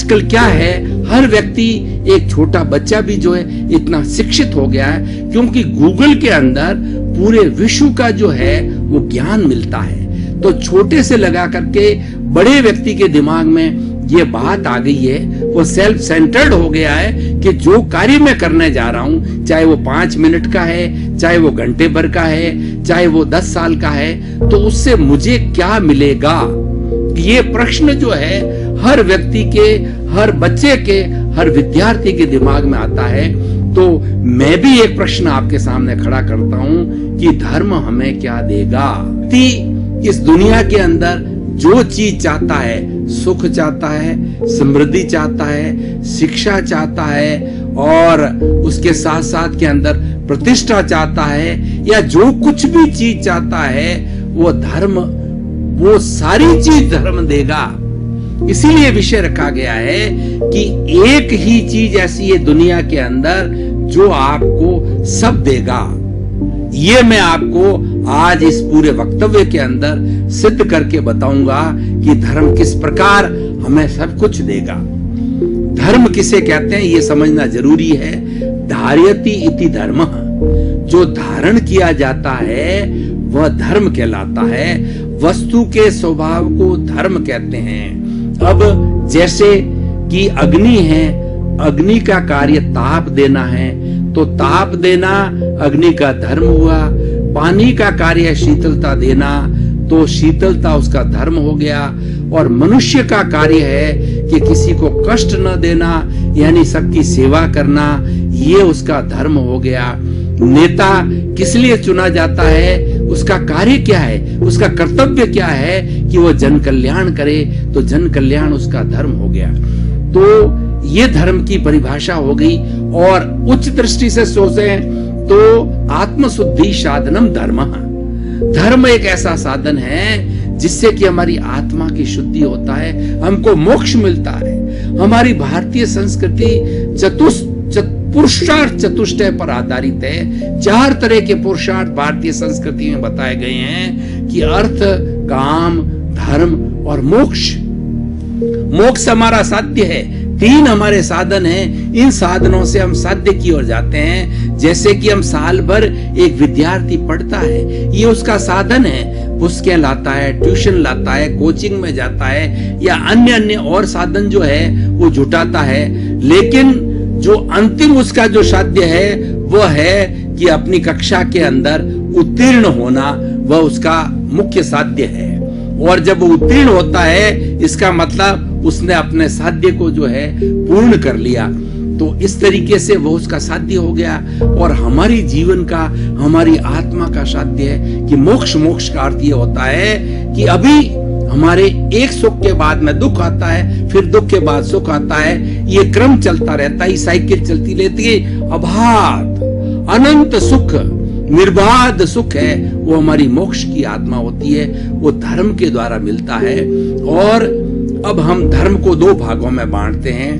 आजकल क्या है, हर व्यक्ति, एक छोटा बच्चा भी जो है इतना शिक्षित हो गया है क्योंकि गूगल के अंदर पूरे विश्व का जो है वो ज्ञान मिलता है। तो छोटे से लगा करके बड़े व्यक्ति के दिमाग में ये बात आ गई है, वो सेल्फ सेंटर्ड हो गया है कि जो कार्य मैं करने जा रहा हूं, चाहे वो 5 मिनट का है, चाहे वो घंटे भर का है, चाहे वो 10 साल का है, तो उससे मुझे क्या मिलेगा। ये प्रश्न जो है हर व्यक्ति के, हर बच्चे के, हर विद्यार्थी के दिमाग में आता है। तो मैं भी एक प्रश्न आपके सामने खड़ा करता हूं कि धर्म हमें क्या देगा। इस दुनिया के अंदर जो चीज चाहता है, सुख चाहता है, समृद्धि चाहता है, शिक्षा चाहता है, और उसके साथ साथ के अंदर प्रतिष्ठा चाहता है, या जो कुछ भी चीज चाहता है वो धर्म, वो सारी चीज धर्म देगा। इसीलिए विषय रखा गया है कि एक ही चीज ऐसी है दुनिया के अंदर जो आपको सब देगा। ये मैं आपको आज इस पूरे वक्तव्य के अंदर सिद्ध करके बताऊंगा कि धर्म किस प्रकार हमें सब कुछ देगा। धर्म किसे कहते हैं ये समझना जरूरी है। धार्यति इति धर्मः, जो धारण किया जाता है वह धर्म कहलाता है। वस्तु के स्वभाव को धर्म कहते हैं। अब जैसे कि अग्नि है, अग्नि का कार्य ताप देना है, तो ताप देना अग्नि का धर्म हुआ। पानी का कार्य शीतलता देना, तो शीतलता उसका धर्म हो गया। और मनुष्य का कार्य है कि किसी को कष्ट न देना, यानी सबकी सेवा करना, ये उसका धर्म हो गया। नेता किस लिए चुना जाता है, उसका कार्य क्या है, उसका कर्तव्य क्या है कि वो जन कल्याण करे, तो जन कल्याण उसका धर्म हो गया। तो ये धर्म की परिभाषा हो गई। और उच्च दृष्टि से सोचें तो आत्मशुद्धि साधनम धर्मः, धर्म एक ऐसा साधन है जिससे कि हमारी आत्मा की शुद्धि होता है, हमको मोक्ष मिलता है। हमारी भारतीय संस्कृति पुरुषार्थ चतुष्टय पर आधारित है। 4 तरह के पुरुषार्थ भारतीय संस्कृति में बताए गए हैं कि अर्थ, काम, धर्म और मोक्ष। मोक्ष हमारा साध्य है। 3 हमारे साधन हैं। इन साधनों से हम साध्य की ओर जाते हैं। जैसे कि हम साल भर एक विद्यार्थी पढ़ता है, ये उसका साधन है। पुस्तकें लाता है, ट्यूशन लाता है, कोचिंग में जाता है, या अन्य और साधन जो है वो जुटाता है। लेकिन जो अंतिम उसका जो साध्य है वह है कि अपनी कक्षा के अंदर उत्तीर्ण होना, वह उसका मुख्य साध्य है। और जब वो उत्तीर्ण होता है, इसका मतलब उसने अपने साध्य को जो है पूर्ण कर लिया। तो इस तरीके से वो उसका साध्य हो गया। और हमारी जीवन का, हमारी आत्मा का साध्य है कि मोक्ष का अर्थ ये होता है कि अभी हमारे एक सुख के बाद में दुख आता है, फिर दुख के बाद सुख आता है। ये क्रम चलता रहता है, साइकिल चलती रहती है। अबाध अनंत सुख, निर्बाध सुख है, वो हमारी मोक्ष की आत्मा होती है, वो धर्म के द्वारा मिलता है। और अब हम धर्म को 2 भागों में बांटते हैं।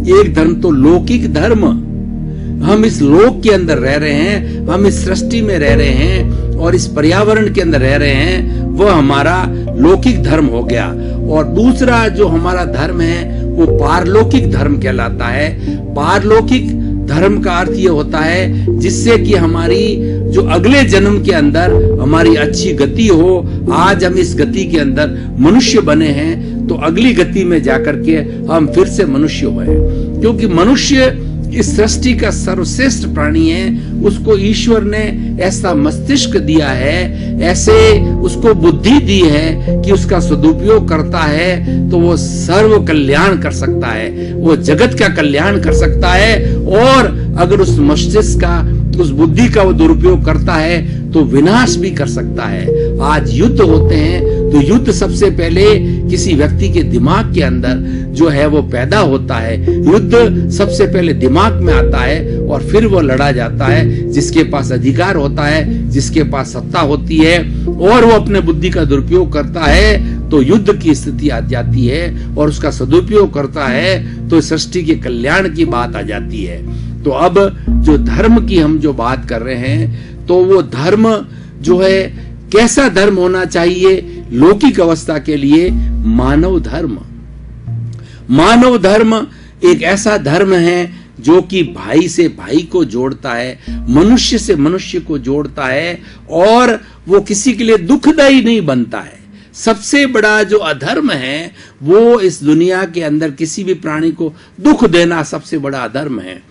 एक धर्म तो लौकिक धर्म, हम इस लोक के अंदर रह रहे हैं, हम इस सृष्टि में रह रहे हैं और इस पर्यावरण के अंदर रह रहे हैं, वह हमारा लौकिक धर्म हो गया। और दूसरा जो हमारा धर्म है वो पारलौकिक धर्म कहलाता है। पारलौकिक धर्म का अर्थ ये होता है जिससे कि हमारी जो अगले जन्म के अंदर हमारी अच्छी गति हो। आज हम इस गति के अंदर मनुष्य बने हैं, तो अगली गति में जाकर के हम फिर से मनुष्य हुए, क्योंकि मनुष्य इस सृष्टि का सर्वश्रेष्ठ प्राणी है। उसको ईश्वर ने ऐसा मस्तिष्क दिया है, ऐसे उसको बुद्धि दी है कि उसका सदुपयोग करता है तो वो सर्व कल्याण कर सकता है, वो जगत का कल्याण कर सकता है। और अगर उस मस्तिष्क का, उस बुद्धि का वो दुरुपयोग करता है तो विनाश भी कर सकता है। आज युद्ध होते हैं तो युद्ध सबसे पहले किसी व्यक्ति के दिमाग के अंदर जो है वो पैदा होता है। युद्ध सबसे पहले दिमाग में आता है और फिर वो लड़ा जाता है। जिसके पास अधिकार होता है, जिसके पास सत्ता होती है और वो अपने बुद्धि का दुरुपयोग करता है तो युद्ध की स्थिति आ जाती है, और उसका सदुपयोग करता है तो सृष्टि के कल्याण की बात आ जाती है। तो अब जो धर्म की हम जो बात कर रहे हैं, तो वो धर्म जो है कैसा धर्म होना चाहिए लौकिक अवस्था के लिए? मानव धर्म। मानव धर्म एक ऐसा धर्म है जो कि भाई से भाई को जोड़ता है, मनुष्य से मनुष्य को जोड़ता है, और वो किसी के लिए दुखदायी नहीं बनता है। सबसे बड़ा जो अधर्म है वो इस दुनिया के अंदर किसी भी प्राणी को दुख देना सबसे बड़ा अधर्म है।